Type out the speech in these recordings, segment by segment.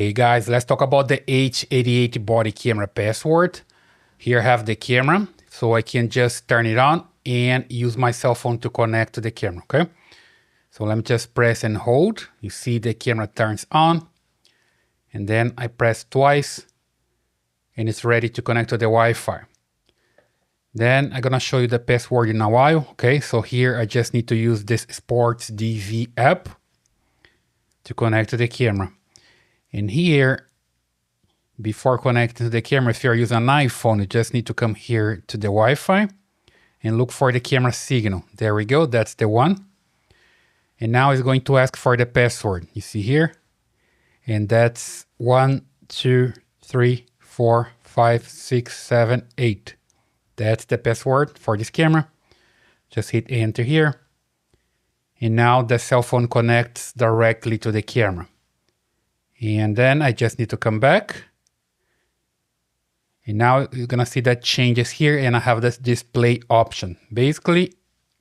Hey guys, let's talk about the H88 body camera password. Here I have the camera, so I can just turn it on and use my cell phone to connect to the camera, okay? So let me just press and hold. You see the camera turns on, and then I press twice, and it's ready to connect to the Wi-Fi. Then I'm gonna show you the password in a while, okay? So here I just need to use this Sports DV app to connect to the camera. And here, before connecting to the camera, if you're using an iPhone, you just need to come here to the Wi-Fi and look for the camera signal. There we go, that's the one. And now it's going to ask for the password. You see here? And that's 1, 2, 3, 4, 5, 6, 7, 8. That's the password for this camera. Just hit enter here. And now the cell phone connects directly to the camera. And then I just need to come back. And now you're gonna see that changes here, and I have this display option. Basically,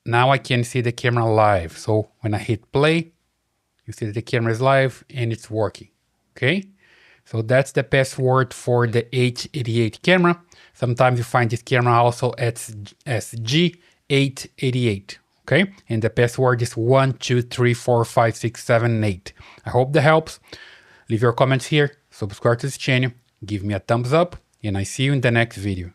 now I can see the camera live. So when I hit play, you see that the camera is live and it's working, okay? So that's the password for the H88 camera. Sometimes you find this camera also as G888, okay? And the password is 1, 2, 3, 4, 5, 6, 7, 8. I hope that helps. Leave your comments here, subscribe to this channel, give me a thumbs up, and I see you in the next video.